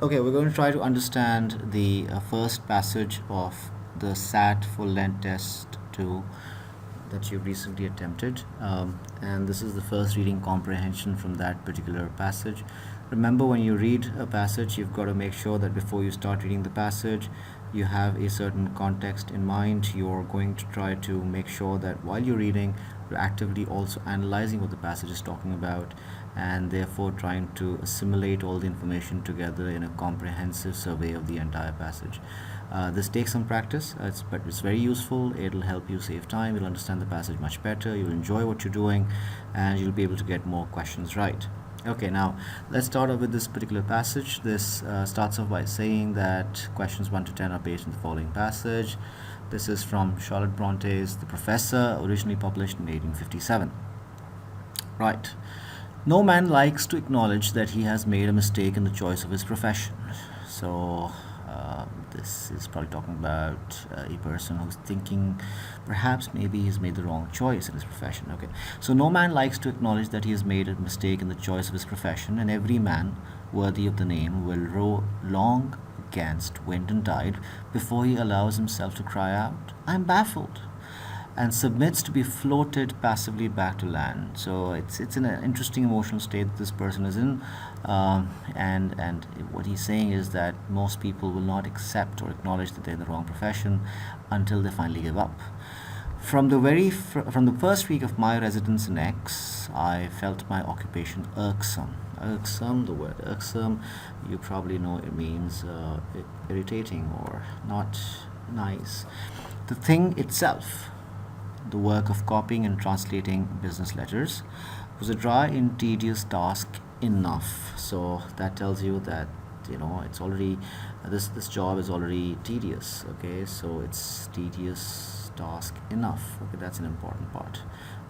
Okay, we're going to try to understand the first passage of the SAT full length test 2 that you recently attempted. And this is the first reading comprehension from that particular passage. Remember, when you read a passage, you've got to make sure that before you start reading the passage, you have a certain context in mind. You're going to try to make sure that while you're reading, you're actively also analyzing what the passage is talking about, and therefore trying to assimilate all the information together in a comprehensive survey of the entire passage. This takes some practice, but it's very useful. It'll help you save time. You'll understand the passage much better. You'll enjoy what you're doing, and you'll be able to get more questions right. Okay, now let's start off with this particular passage. This starts off by saying that questions 1 to 10 are based on the following passage. This is from Charlotte Bronte's The Professor, originally published in 1857. Right. No man likes to acknowledge that he has made a mistake in the choice of his profession. So, this is probably talking about a person who's thinking perhaps maybe he's made the wrong choice in his profession. Okay. So, no man likes to acknowledge that he has made a mistake in the choice of his profession, and every man worthy of the name will row long against wind and tide before he allows himself to cry out, I'm baffled, and submits to be floated passively back to land. So it's in an interesting emotional state that this person is in, and what he's saying is that most people will not accept or acknowledge that they're in the wrong profession until they finally give up. From the first week of my residence in X, I felt my occupation irksome. Irksome, the word irksome, you probably know it means irritating or not nice. The thing itself, the work of copying and translating business letters, was a dry and tedious task enough. So that tells you that it's already this job is already tedious. Okay, so it's tedious task enough. Okay, that's an important part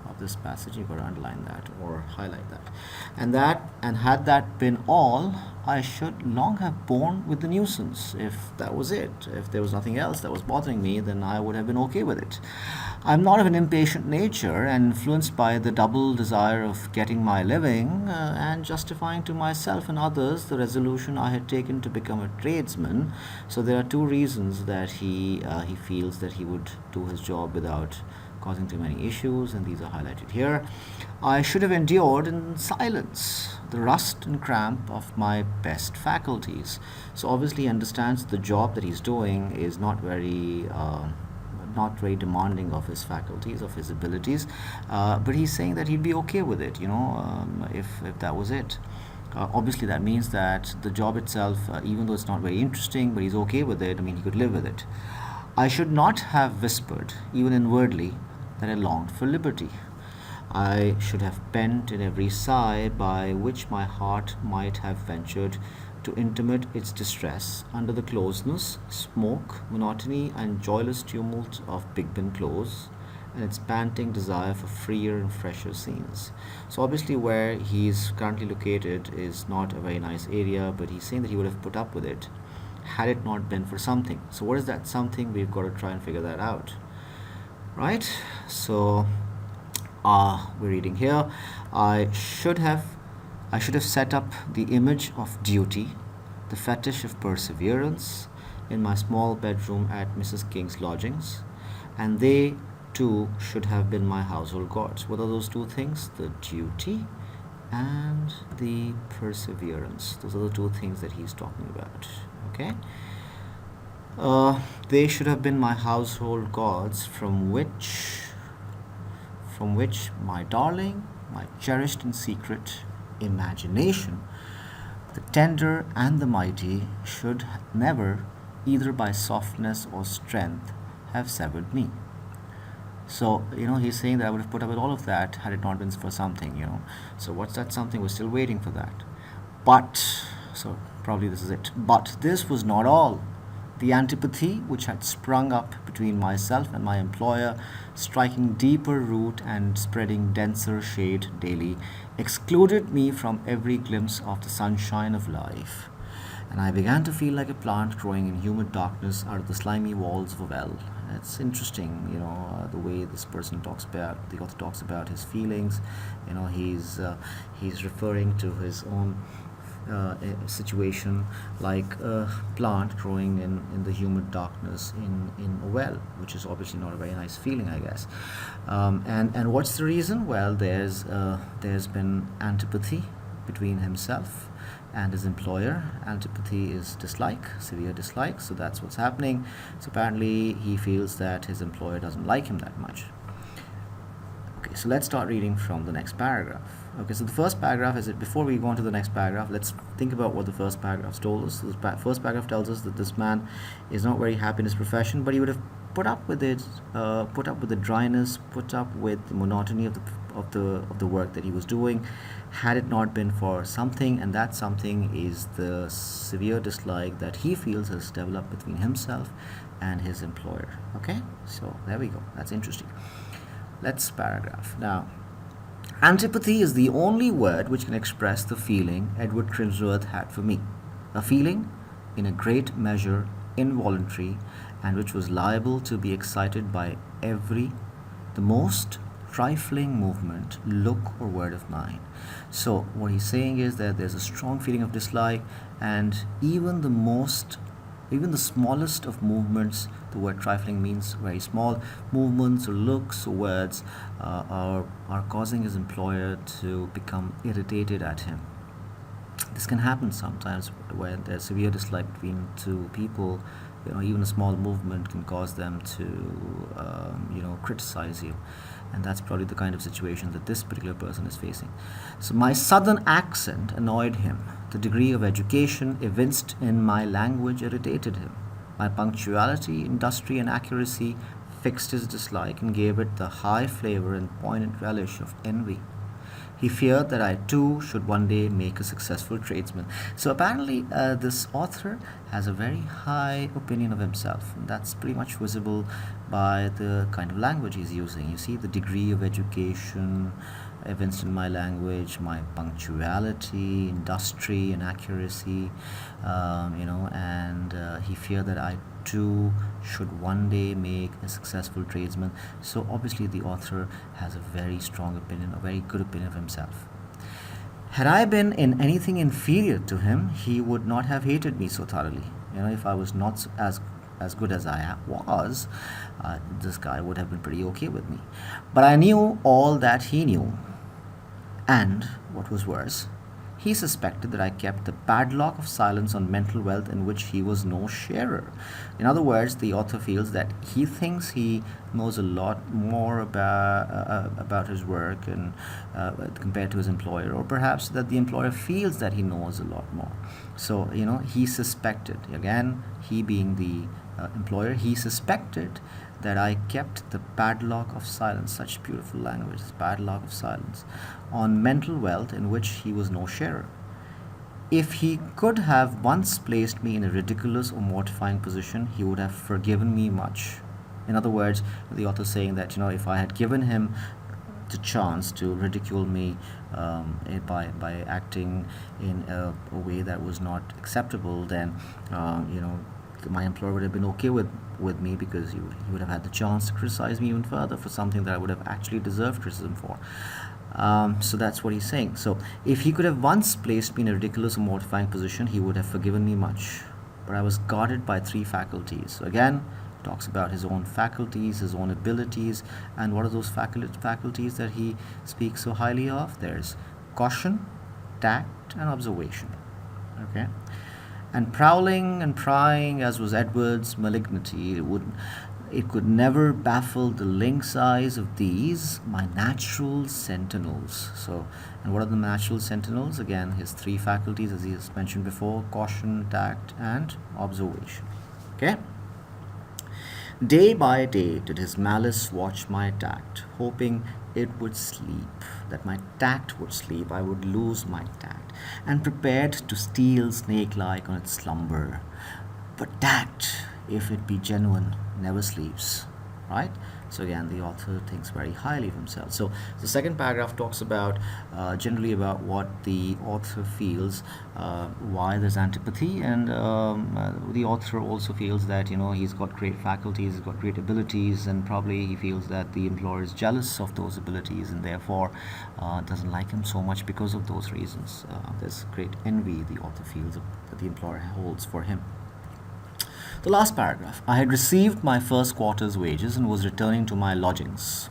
of this passage. You've got to underline that or highlight that. And had that been all, I should long have borne with the nuisance. If that was it, if there was nothing else that was bothering me, then I would have been okay with it. I'm not of an impatient nature, and influenced by the double desire of getting my living and justifying to myself and others the resolution I had taken to become a tradesman. So there are two reasons that he feels that he would do his job without causing too many issues, and these are highlighted here. I should have endured in silence the rust and cramp of my best faculties. So obviously he understands the job that he's doing is not very demanding of his faculties, of his abilities, but he's saying that he'd be okay with it, if that was it. Obviously, that means that the job itself, even though it's not very interesting, but he's okay with it. I mean, he could live with it. I should not have whispered, even inwardly, that I longed for liberty. I should have pent in every sigh by which my heart might have ventured to intimate its distress under the closeness, smoke, monotony, and joyless tumult of Bigben Close, and its panting desire for freer and fresher scenes. So obviously where he's currently located is not a very nice area, but he's saying that he would have put up with it had it not been for something. So what is that something? We've got to try and figure that out. Right? So we're reading here. I should have set up the image of duty, the fetish of perseverance, in my small bedroom at Mrs. King's lodgings, and they too should have been my household gods. What are those two things? The duty and the perseverance. Those are the two things that he's talking about. Okay? They should have been my household gods, from which my darling, my cherished and secret imagination, the tender and the mighty, should never, either by softness or strength, have severed me. So, he's saying that I would have put up with all of that had it not been for something. So, what's that something? We're still waiting for that. But, so probably this is it. But this was not all. The antipathy which had sprung up between myself and my employer, striking deeper root and spreading denser shade daily, excluded me from every glimpse of the sunshine of life. And I began to feel like a plant growing in humid darkness out of the slimy walls of a well. It's interesting, the way this person the author talks about his feelings. He's referring to his own a situation like a plant growing in the humid darkness in a well, which is obviously not a very nice feeling, I guess. And what's the reason? Well, there's been antipathy between himself and his employer. Antipathy is dislike, severe dislike, so that's what's happening. So apparently he feels that his employer doesn't like him that much. Okay, so let's start reading from the next paragraph. Okay, so the first paragraph is it. Before we go on to the next paragraph, let's think about what the first paragraph told us. The first paragraph tells us that this man is not very happy in his profession, but he would have put up with it, put up with the dryness, put up with the monotony of the work that he was doing, had it not been for something, and that something is the severe dislike that he feels has developed between himself and his employer. Okay, so there we go. That's interesting. Let's paragraph. Now, antipathy is the only word which can express the feeling Edward Crimsworth had for me. A feeling, in a great measure, involuntary, and which was liable to be excited by the most trifling movement, look, or word of mine. So, what he's saying is that there's a strong feeling of dislike, and even the smallest of movements, the word trifling means very small movements or looks or words, are causing his employer to become irritated at him. This can happen sometimes when there's severe dislike between two people. Even a small movement can cause them to criticize you, and that's probably the kind of situation that this particular person is facing. So my southern accent annoyed him. The degree of education evinced in my language irritated him. My punctuality, industry, and accuracy fixed his dislike and gave it the high flavor and poignant relish of envy. He feared that I too should one day make a successful tradesman. So apparently, this author has a very high opinion of himself. And that's pretty much visible by the kind of language he's using. You see, the degree of education evinced in my language, my punctuality, industry, and accuracy, and he feared that I too should one day make a successful tradesman. So obviously the author has a very strong opinion, a very good opinion of himself. Had I been in anything inferior to him, he would not have hated me so thoroughly. If I was not as good as I was, this guy would have been pretty okay with me. But I knew all that he knew, and what was worse, he suspected that I kept the padlock of silence on mental wealth in which he was no sharer. In other words, the author feels that he thinks he knows a lot more about his work and compared to his employer, or perhaps that the employer feels that he knows a lot more. So, he suspected, again, he being the employer, he suspected that I kept the padlock of silence, such beautiful language, padlock of silence, on mental wealth in which he was no sharer. If he could have once placed me in a ridiculous or mortifying position, he would have forgiven me much. In other words, the author is saying that, if I had given him the chance to ridicule me by acting in a way that was not acceptable, then, my employer would have been okay with me, because he would have had the chance to criticize me even further for something that I would have actually deserved criticism for. So that's what he's saying. So if he could have once placed me in a ridiculous or mortifying position, he would have forgiven me much. But I was guarded by 3 faculties. So again, talks about his own faculties, his own abilities, and what are those faculties that he speaks so highly of? There's caution, tact, and observation. Okay. And prowling and prying, as was Edward's malignity, it could never baffle the lynx eyes of these, my natural sentinels. So, and what are the natural sentinels? Again, his 3 faculties, as he has mentioned before: caution, tact, and observation. Okay? Day by day did his malice watch my tact, hoping it would sleep, that my tact would sleep, I would lose my tact, and prepared to steal snake-like on its slumber. But tact, if it be genuine, never sleeps. right? So again, the author thinks very highly of himself. So the second paragraph talks about generally about what the author feels, why there's antipathy, and the author also feels that he's got great faculties, he's got great abilities, and probably he feels that the employer is jealous of those abilities and therefore doesn't like him so much because of those reasons. There's great envy the author feels that the employer holds for him. The last paragraph. I had received my first quarter's wages and was returning to my lodgings,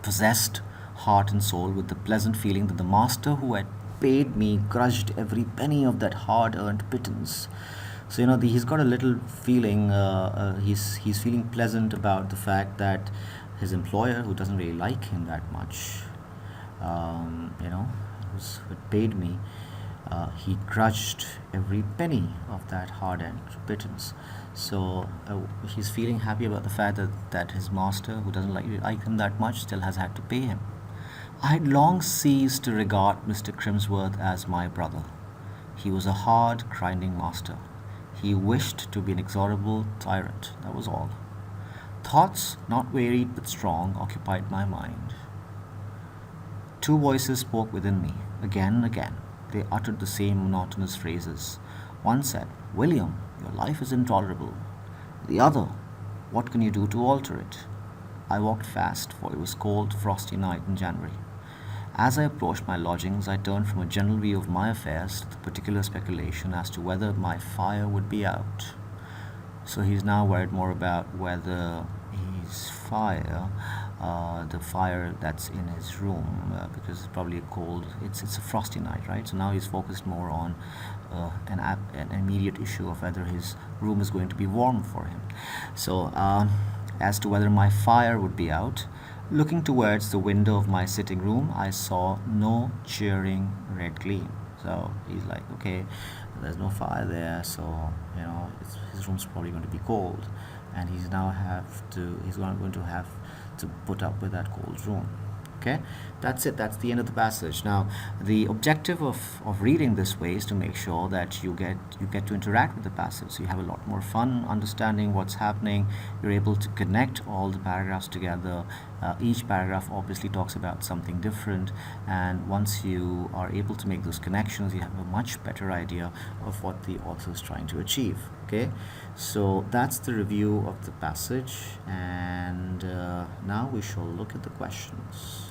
possessed heart and soul with the pleasant feeling that the master who had paid me grudged every penny of that hard-earned pittance. So he's got a little feeling. He's feeling pleasant about the fact that his employer, who doesn't really like him that much, who had paid me, he grudged every penny of that hard-earned pittance. So he's feeling happy about the fact that his master, who doesn't like him that much, still has had to pay him. I had long ceased to regard Mr. Crimsworth as my brother. He was a hard, grinding master. He wished to be an inexorable tyrant, that was all. Thoughts, not varied but strong, occupied my mind. Two voices spoke within me, again and again. They uttered the same monotonous phrases. One said, "William, your life is intolerable." The other, "What can you do to alter it?" I walked fast, for it was cold, frosty night in January. As I approached my lodgings, I turned from a general view of my affairs to the particular speculation as to whether my fire would be out. So he's now worried more about whether his fire, the fire that's in his room, because it's probably a cold, it's a frosty night, right? So now he's focused more on an immediate issue of whether his room is going to be warm for him. So as to whether my fire would be out, looking towards the window of my sitting room, I saw no cheering red gleam. So he's like, okay, there's no fire there, so his room's probably going to be cold, and he's going to have to put up with that cold room. Okay, that's it. That's the end of the passage. Now, the objective of reading this way is to make sure that you get to interact with the passage, so you have a lot more fun understanding what's happening. You're able to connect all the paragraphs together. Each paragraph obviously talks about something different, and once you are able to make those connections, you have a much better idea of what the author is trying to achieve. Okay, so that's the review of the passage, and now we shall look at the questions.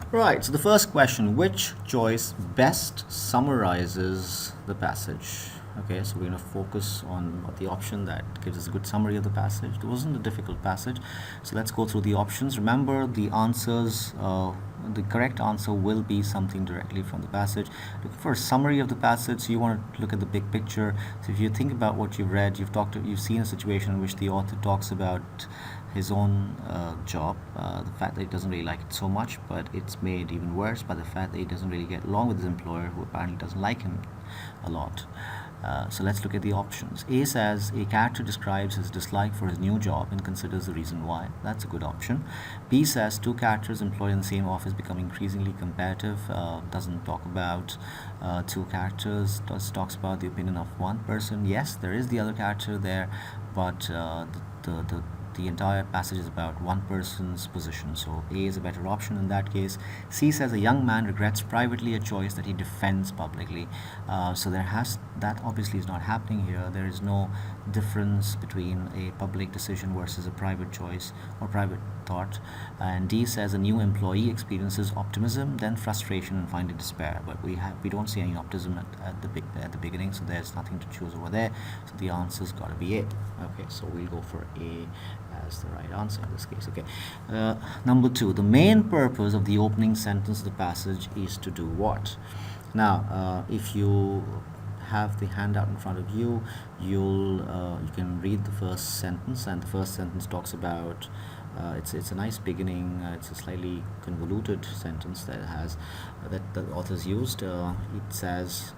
Right, so the first question, which choice best summarizes the passage? Okay, so we're going to focus on the option that gives us a good summary of the passage. It wasn't a difficult passage, so let's go through the options. Remember, the answers, the correct answer will be something directly from the passage. Looking for a summary of the passage, so you want to look at the big picture. So if you think about what you've read, you've seen a situation in which the author talks about his own job, the fact that he doesn't really like it so much, but it's made even worse by the fact that he doesn't really get along with his employer, who apparently doesn't like him a lot. So let's look at the options. A says a character describes his dislike for his new job and considers the reason why. That's a good option. B says two characters employed in the same office become increasingly competitive. Doesn't talk about two characters, talks about the opinion of one person. Yes, there is the other character there, but the entire passage is about one person's position, so A is a better option in that case. C says a young man regrets privately a choice that he defends publicly. So that obviously is not happening here. There is no difference between a public decision versus a private choice or private thought. And D says a new employee experiences optimism, then frustration, and finally despair. But we don't see any optimism at the beginning, so there's nothing to choose over there. So the answer's got to be A. Okay, so we'll go for A as the right answer in this case. Okay, number 2, the main purpose of the opening sentence of the passage is to do what? Now, if you have the handout in front of you, you can read the first sentence, and the first sentence talks about it's a nice beginning. It's a slightly convoluted sentence that the author's used. It says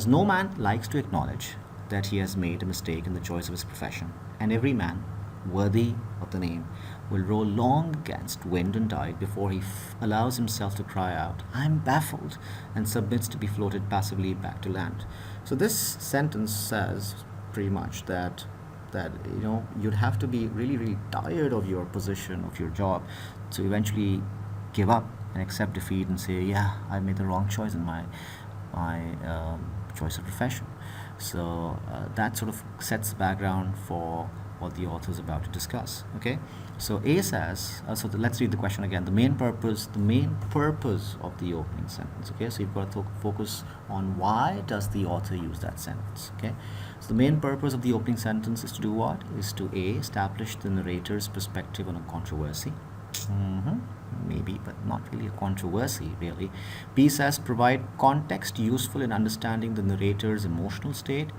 no man likes to acknowledge that he has made a mistake in the choice of his profession, and every man, worthy of the name, will roll long against wind and tide before he allows himself to cry out, "I'm baffled," and submits to be floated passively back to land. So this sentence says pretty much that you'd have to be really really tired of your position, of your job, to eventually give up and accept defeat and say, yeah, I made the wrong choice in my choice of profession. So that sort of sets the background for what the author is about to discuss. Okay, so A says, let's read the question again. The main purpose of the opening sentence. Okay, so you've got to focus on why does the author use that sentence. Okay, so the main purpose of the opening sentence is to do what? Is to A, establish the narrator's perspective on a controversy. Maybe, but not really a controversy, really. B says provide context useful in understanding the narrator's emotional state.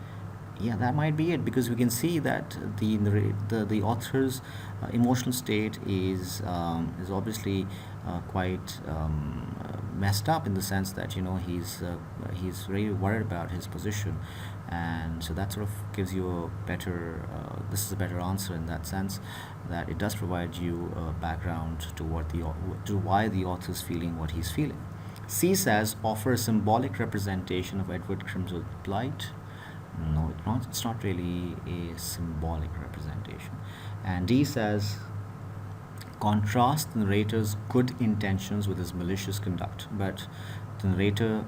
Yeah, that might be it, because we can see that the author's emotional state is obviously quite messed up, in the sense that he's very worried about his position, and so that sort of gives you a better this is a better answer in that sense, that it does provide you a background to why the author is feeling what he's feeling. C says offer a symbolic representation of Edward Crimsworth's plight. No, it's not. It's not really a symbolic representation. And D says contrast the narrator's good intentions with his malicious conduct. But the narrator,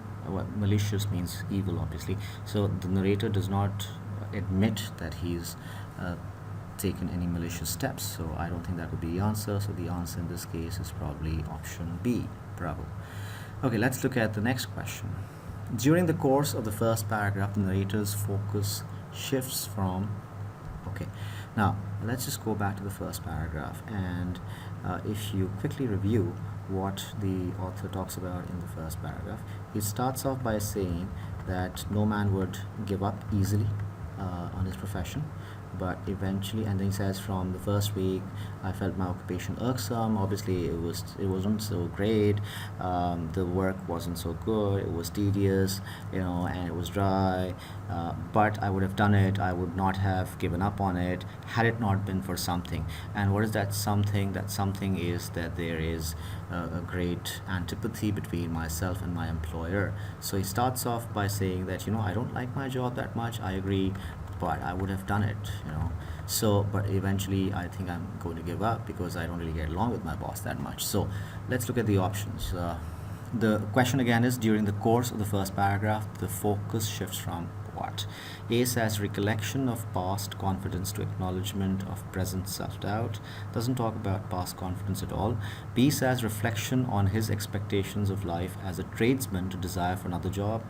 malicious means evil, obviously. So the narrator does not admit that he's taken any malicious steps. So I don't think that would be the answer. So the answer in this case is probably option B. Bravo. Okay, let's look at the next question. During the course of the first paragraph, the narrator's focus shifts from. Okay, now let's just go back to the first paragraph, and if you quickly review what the author talks about in the first paragraph, he starts off by saying that no man would give up easily on his profession, but eventually, and then he says, from the first week I felt my occupation irksome. Obviously it wasn't so great. The work wasn't so good, it was tedious, and it was dry, but I would have done it. I would not have given up on it had it not been for something. And what is that something? That something is that there is a great antipathy between myself and my employer. So he starts off by saying that I don't like my job that much, I agree, but I would have done it. So, but eventually I think I'm going to give up because I don't really get along with my boss that much. So let's look at the options. The question again is, during the course of the first paragraph, the focus shifts from what? A says recollection of past confidence to acknowledgement of present self-doubt. Doesn't talk about past confidence at all. B says reflection on his expectations of life as a tradesman to desire for another job.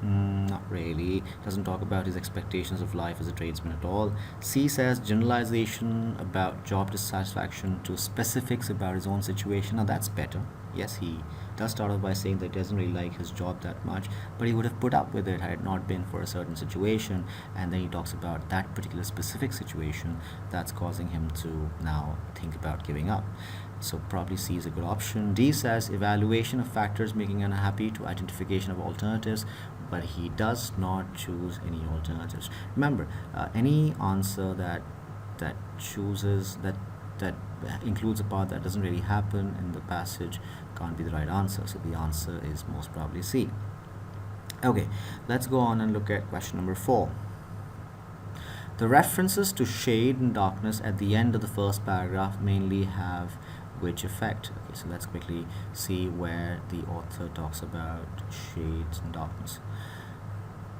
Not really. Doesn't talk about his expectations of life as a tradesman at all. C says generalization about job dissatisfaction to specifics about his own situation. Now that's better. Yes, he does start off by saying that he doesn't really like his job that much, but he would have put up with it had it not been for a certain situation. And then he talks about that particular specific situation that's causing him to now think about giving up. So probably C is a good option. D says evaluation of factors making unhappy to identification of alternatives, but he does not choose any alternatives. Remember, any answer that chooses that includes a part that doesn't really happen in the passage can't be the right answer. So the answer is most probably C. Okay, let's go on and look at question number 4. The references to shade and darkness at the end of the first paragraph mainly have which effect? Okay, so let's quickly see where the author talks about shades and darkness.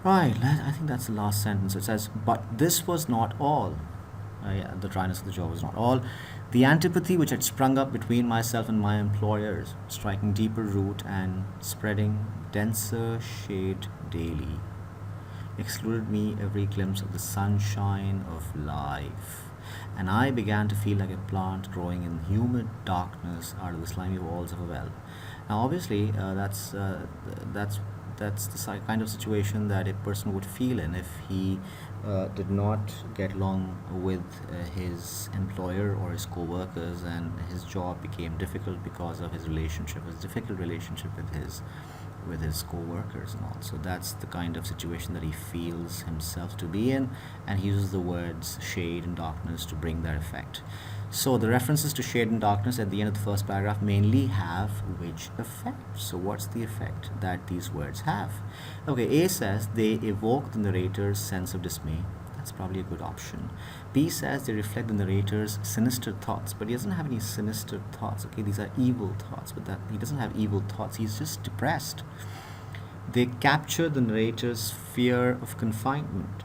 Right, I think that's the last sentence. It says, but this was not all. Yeah, the dryness of the job was not all. The antipathy which had sprung up between myself and my employers, striking deeper root and spreading denser shade daily, excluded me every glimpse of the sunshine of life. And I began to feel like a plant growing in humid darkness out of the slimy walls of a well. Now, obviously, that's the kind of situation that a person would feel in if he did not get along with his employer or his co-workers, and his job became difficult because of his difficult relationship with his with his co-workers and all. So that's the kind of situation that he feels himself to be in, and he uses the words shade and darkness to bring that effect. So the references to shade and darkness at the end of the first paragraph mainly have which effect? So what's the effect that these words have? Okay, A says they evoke the narrator's sense of dismay. That's probably a good option. B says they reflect the narrator's sinister thoughts, but he doesn't have any sinister thoughts. Okay, these are evil thoughts, but that he doesn't have evil thoughts. He's just depressed. They capture the narrator's fear of confinement.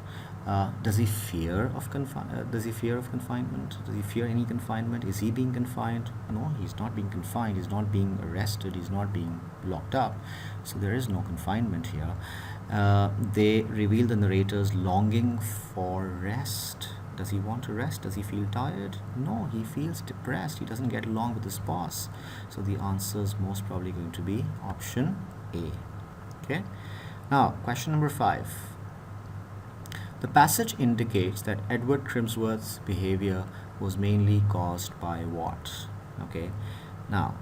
Does he fear of confinement? Does he fear any confinement? Is he being confined? No, he's not being confined. He's not being arrested. He's not being locked up. So there is no confinement here. They reveal the narrator's longing for rest. Does he want to rest? Does he feel tired? No, he feels depressed. He doesn't get along with his boss. So the answer is most probably going to be option A. Okay. Now, question number 5. The passage indicates that Edward Crimsworth's behavior was mainly caused by what? Okay. Now,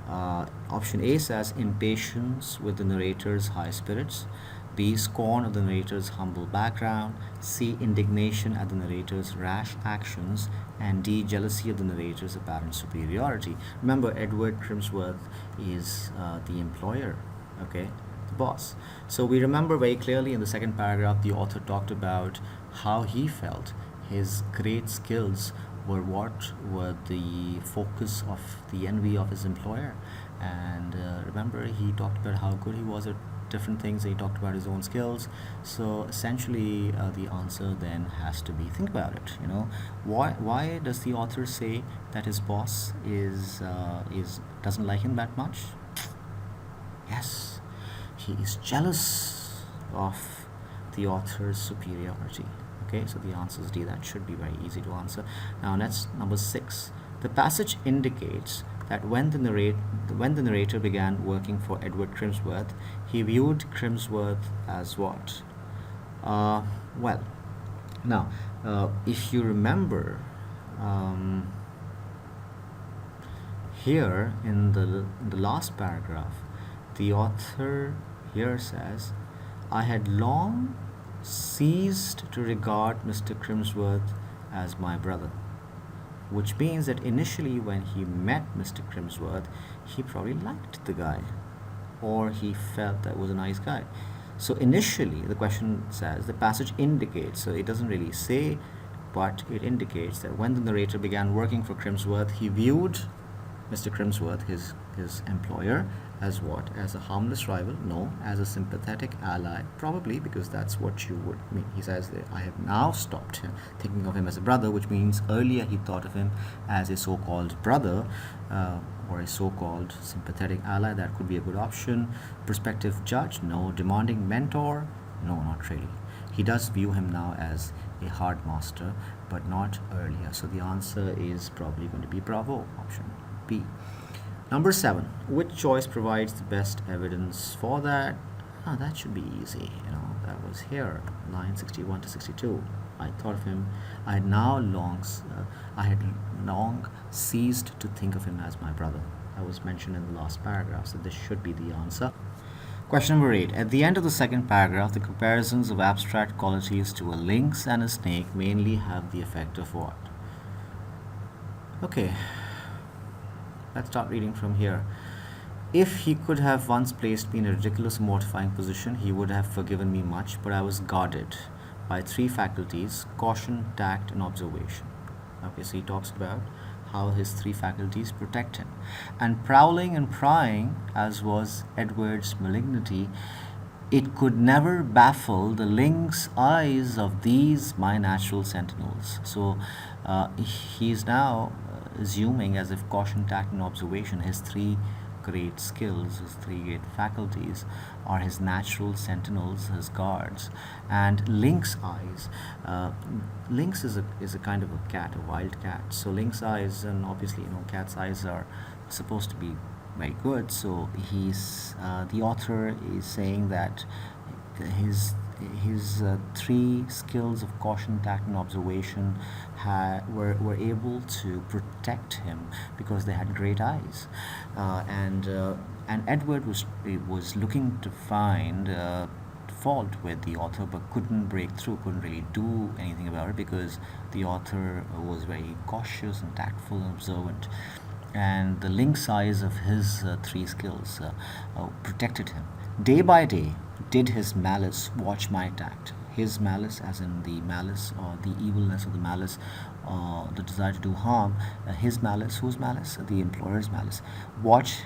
option A says impatience with the narrator's high spirits. B, scorn of the narrator's humble background. C, indignation at the narrator's rash actions. And D, jealousy of the narrator's apparent superiority. Remember, Edward Crimsworth is the employer, okay, the boss. So we remember very clearly in the second paragraph, the author talked about how he felt his great skills were what were the focus of the envy of his employer. And remember, he talked about how good he was at different things. He talked about his own skills. So essentially, the answer then has to be, think about it. Why does the author say that his boss is doesn't like him that much? Yes, he is jealous of the author's superiority. Okay, so the answer is D. That should be very easy to answer. Now, that's number 6. The passage indicates that when the narrator began working for Edward Crimsworth, he viewed Crimsworth as what? Well, now, if you remember, here in the last paragraph, the author here says, I had long ceased to regard Mr. Crimsworth as my brother, which means that initially when he met Mr. Crimsworth, he probably liked the guy, or he felt that was a nice guy. So initially, the question says, the passage indicates, so it doesn't really say, but it indicates that when the narrator began working for Crimsworth, he viewed Mr. Crimsworth, his employer, as what? As a harmless rival? No, as a sympathetic ally. Probably because that's what you would mean. He says that I have now stopped thinking of him as a brother, which means earlier he thought of him as a so-called brother or a so-called sympathetic ally. That could be a good option. Prospective judge? No. Demanding mentor? No, not really. He does view him now as a hard master, but not earlier. So the answer is probably going to be Bravo, option B. Number 7. Which choice provides the best evidence for that? That should be easy. That was here, line 61 to 62. I thought of him. I had long ceased to think of him as my brother. That was mentioned in the last paragraph, so this should be the answer. Question number 8. At the end of the second paragraph, the comparisons of abstract qualities to a lynx and a snake mainly have the effect of what? Okay. Let's start reading from here. If he could have once placed me in a ridiculous, mortifying position, he would have forgiven me much, but I was guarded by 3 faculties: caution, tact, and observation. Okay, so he talks about how his 3 faculties protect him. And prowling and prying, as was Edward's malignity, it could never baffle the lynx eyes of these my natural sentinels. So he's now assuming as if caution, tact, and observation, his 3 great skills, his 3 great faculties, are his natural sentinels, his guards. And lynx eyes, lynx is a kind of a cat, a wild cat. So lynx eyes, and obviously cat's eyes are supposed to be very good. So the author is saying that his 3 skills of caution, tact, and observation were able to protect him because they had great eyes. And And Edward was looking to find fault with the author, but couldn't break through, couldn't really do anything about it because the author was very cautious and tactful and observant. And the lynx eyes of his three skills protected him. Day by day, did his malice watch my tact. His malice, as in the malice or the evilness of the malice, the desire to do harm, his malice, whose malice? The employer's malice. Watch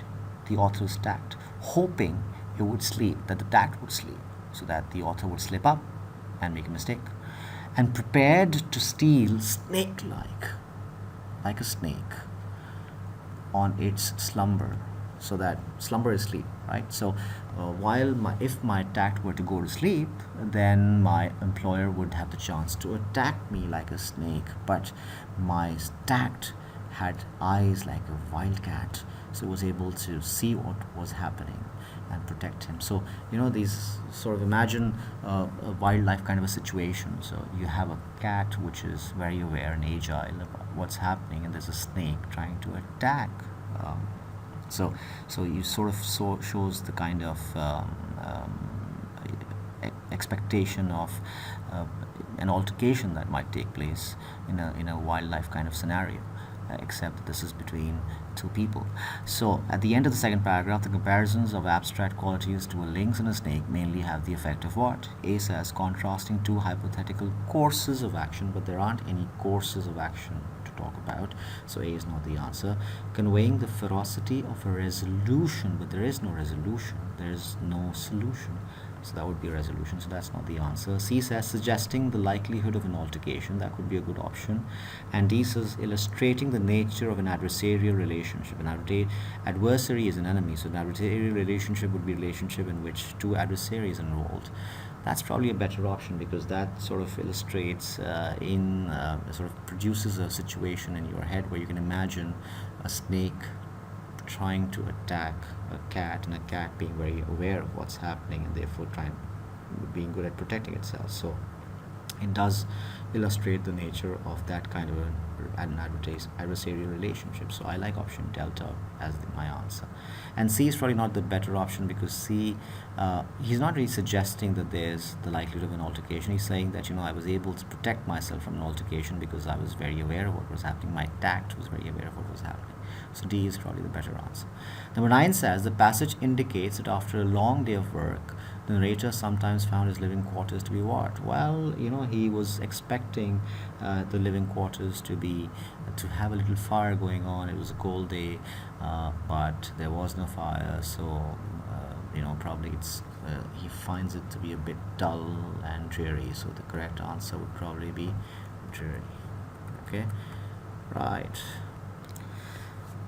the author's tact, hoping it would sleep, that the tact would sleep, so that the author would slip up and make a mistake. And prepared to steal snake like a snake, on its slumber, so that slumber is sleep, right? So if my tact were to go to sleep, then my employer would have the chance to attack me like a snake, but my tact had eyes like a wildcat, so was able to see what was happening and protect him. So these sort of imagine a wildlife kind of a situation. So you have a cat which is very aware and agile about what's happening, and there's a snake trying to attack. Um, so you sort of shows the kind of expectation of an altercation that might take place in a wildlife kind of scenario, except that this is between two people. So at the end of the second paragraph, the comparisons of abstract qualities to a lynx and a snake mainly have the effect of what? A says contrasting two hypothetical courses of action, but there aren't any courses of action to talk about, so A is not the answer. Conveying the ferocity of a resolution, but there is no resolution, there is no solution. So that would be a resolution, so that's not the answer. C says suggesting the likelihood of an altercation, that could be a good option. And D says illustrating the nature of an adversarial relationship. An adversary is an enemy, so an adversarial relationship would be a relationship in which two adversaries are involved. That's probably a better option because that sort of illustrates sort of produces a situation in your head where you can imagine a snake trying to attack a cat, and a cat being very aware of what's happening and therefore being good at protecting itself. So it does illustrate the nature of that kind of an adversarial relationship. So I like option delta as my answer. And C is probably not the better option because C, he's not really suggesting that there's the likelihood of an altercation. He's saying that I was able to protect myself from an altercation because I was very aware of what was happening. My tact was very aware of what was happening. So D is probably the better answer. Number 9 says the passage indicates that after a long day of work, the narrator sometimes found his living quarters to be what? Well, he was expecting the living quarters to have a little fire going on. It was a cold day, but there was no fire, so probably he finds it to be a bit dull and dreary. So the correct answer would probably be dreary. Okay, right.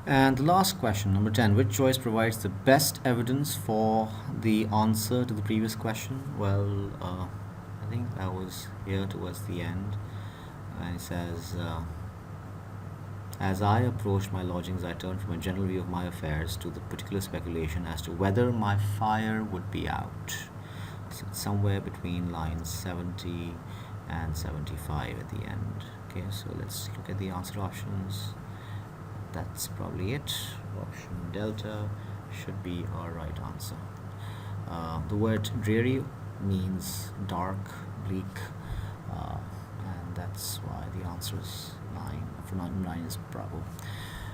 And the last question, number 10, which choice provides the best evidence for the answer to the previous question? Well, I think that was here towards the end. And it says, as I approached my lodgings, I turned from a general view of my affairs to the particular speculation as to whether my fire would be out. So it's somewhere between lines 70 and 75 at the end. Okay, so let's look at the answer options. That's probably it. Option delta should be our right answer. The word dreary means dark, bleak, and that's why the answer is 9. For 9 is Bravo.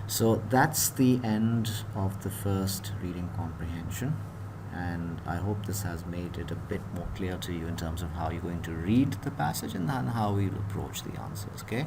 So that's the end of the first reading comprehension, and I hope this has made it a bit more clear to you in terms of how you're going to read the passage and how we'll approach the answers. Okay.